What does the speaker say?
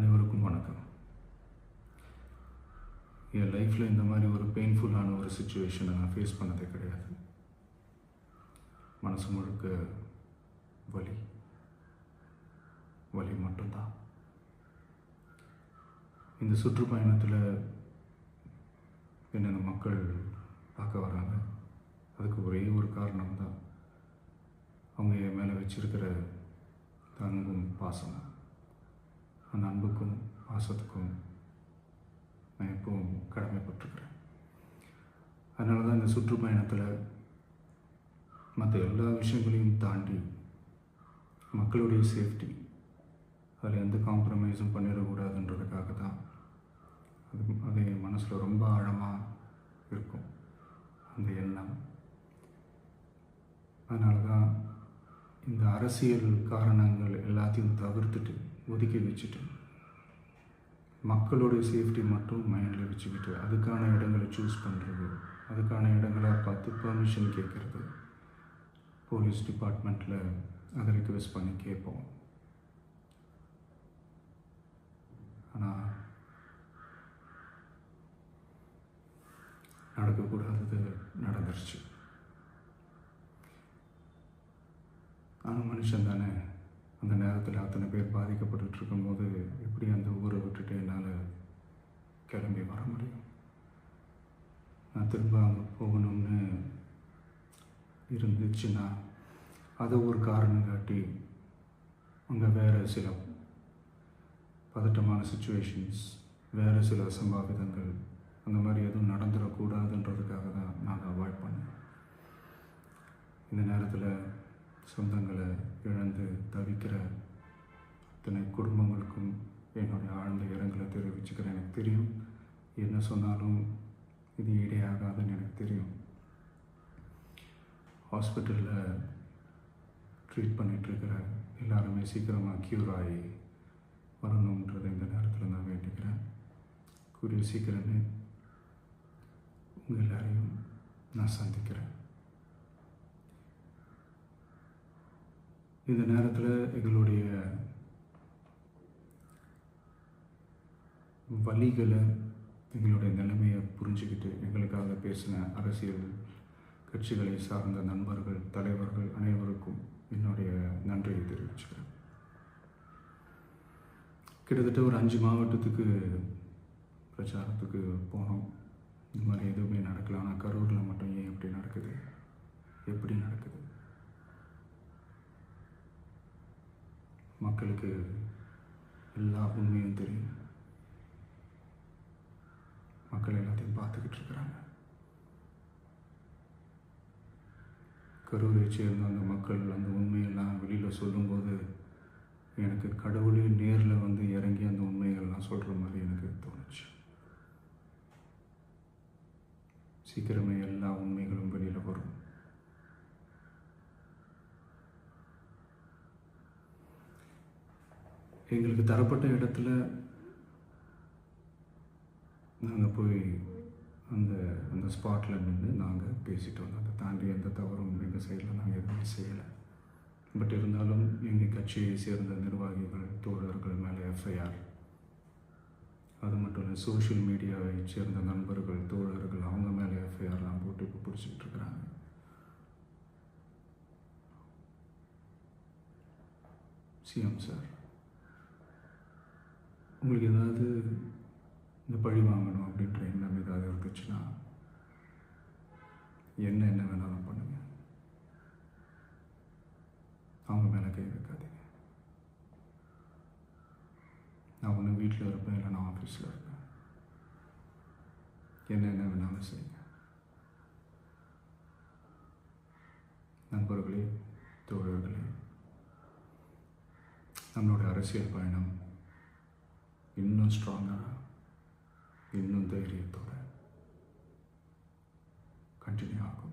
அனைவருக்கும் வணக்கம். என் லைஃப்பில் இந்த மாதிரி ஒரு பெயின்ஃபுல்லான ஒரு சுச்சுவேஷனை நான் ஃபேஸ் பண்ணதே கிடையாது. மனசு முழுக்க வலி வலி மட்டும்தான். இந்த சுற்றுப்பயணத்தில் என்னென்ன மக்கள் பார்க்க வராங்க, அதுக்கு ஒரே ஒரு காரணம் தான் அவங்க என் மேலே வச்சிருக்கிற அன்பும் பாசம். அந்த அன்புக்கும் பாசத்துக்கும் நான் எப்பவும் கடமைப்பட்டிருக்கிறேன். அதனால தான் இந்த சுற்றுப்பயணத்தில் மற்ற எல்லா விஷயங்களையும் தாண்டி மக்களுடைய சேஃப்டி, அதில் எந்த காம்ப்ரமைஸும் பண்ணிடக்கூடாதுன்றதுக்காக தான் அது என் மனசில் ரொம்ப ஆழமாக இருக்கும் அந்த எண்ணம். அதனால தான் இந்த அரசியல் காரணங்கள் எல்லாத்தையும் தவிர்த்துட்டு ஒதுக்கி வச்சுட்டு மக்களுடைய சேஃப்டி மட்டும் மைண்டில் வச்சுக்கிட்டு அதுக்கான இடங்களை சூஸ் பண்ணுறது, அதுக்கான இடங்களை பார்த்து பெர்மிஷன் கேட்குறது, போலீஸ் டிபார்ட்மெண்ட்டில் அதை ரிக்வெஸ்ட் பண்ணி கேட்போம். ஆனால் நடக்கக்கூடாதது நடந்துருச்சு. ஆனால் மனுஷன் தானே, அந்த நேரத்தில் அத்தனை பேர் பாதிக்கப்பட்டு இருக்கும்போது எப்படி அந்த ஊரை விட்டுட்டு என்னால் கிளம்பி வர முடியும்? நான் திரும்ப அங்கே போகணும்னு இருந்துச்சுன்னா அதை ஒரு காரணம் காட்டி அங்கே வேறு சில பதட்டமான சுச்சுவேஷன்ஸ், வேறு சில அசம்பாவிதங்கள் அந்த மாதிரி எதுவும் நடந்துடக்கூடாதுன்றதுக்காக தான் நான் அவாய்ட் பண்ணேன். இந்த நேரத்தில் சொந்தங்களை இழந்து தவிக்கிற அத்தனை குடும்பங்களுக்கும் என்னுடைய ஆழ்ந்த இரங்கலை தெரிவிச்சுக்கிறேன். எனக்கு தெரியும், என்ன சொன்னாலும் இது ஈடேயாகாதுன்னு எனக்கு தெரியும். ஹாஸ்பிட்டலில் ட்ரீட் பண்ணிகிட்ருக்கிற எல்லாருமே சீக்கிரமாக க்யூர் ஆகி வரணுன்றதை இந்த நேரத்தில் நான் வேண்டிக்கிறேன். கூடிய சீக்கிரமே உங்கள் எல்லாரையும் நான் சந்திக்கிறேன். இந்த நேரத்தில் எங்களுடைய வலிகளை, எங்களுடைய நிலைமையை புரிஞ்சுக்கிட்டு எங்களுக்காக பேசின அரசியல் கட்சிகளை சார்ந்த நண்பர்கள், தலைவர்கள் அனைவருக்கும் என்னுடைய நன்றியை தெரிவிச்சுக்கிறேன். கிட்டத்தட்ட ஒரு 5 மாவட்டத்துக்கு பிரச்சாரத்துக்கு போனோம். இந்த மாதிரி எதுவுமே நடக்கல. ஆனால் கரூரில் மட்டும் ஏன் எப்படி நடக்குது, எப்படி நடக்குது? மக்களுக்கு எல்லா உண்மையும் தெரியும். மக்கள் எல்லாத்தையும் பார்த்துக்கிட்டு இருக்கிறாங்க. கரூரை சேர்ந்த அந்த மக்கள் அந்த உண்மையெல்லாம் வெளியில் சொல்லும்போது எனக்கு கடவுளே நேரில் வந்து இறங்கி அந்த உண்மைகள்லாம் சொல்கிற மாதிரி எனக்கு தோணுச்சு. சீக்கிரமே எல்லா உண்மைகளும் வெளியில் வரும். எங்களுக்கு தரப்பட்ட இடத்துல நாங்கள் போய் அந்த ஸ்பாட்டில் நின்று நாங்கள் பேசிட்டு வந்தோம். அதை தாண்டி எந்த தவறும் எங்கள் சைடில் நாங்கள் எதுவுமே செய்யலை. பட் இருந்தாலும் எங்கள் கட்சியை சேர்ந்த நிர்வாகிகள், தோழர்கள் மேலே எஃப்ஐஆர், அது மட்டும் இல்லை சோஷியல் மீடியாவை சேர்ந்த நண்பர்கள், தோழர்கள் அவங்க மேலே எஃப்ஐஆர்லாம் போட்டு இப்போ பிடிச்சிக்கிட்டு இருக்கிறாங்க. சிஎம் சார், உங்களுக்கு ஏதாவது இந்த பழி வாங்கணும் அப்படின்ற எண்ணம் ஏதாவது இருந்துச்சுன்னா என்ன வேணாலும் பண்ணுங்க. அவங்க மேலே கை வைக்காதீங்க. நான் ஒன்று வீட்டில் இருப்பேன், இல்லை நான் ஆஃபீஸில் இருப்பேன். என்ன வேணாலும் செய்யுங்க. நண்பர்களே, தோழர்களே, நம்மளோட அரசியல் பயணம் இன்னும் ஸ்ட்ராங்காக, இன்னும் தைரியத்தோட கண்டினியூ ஆகும்.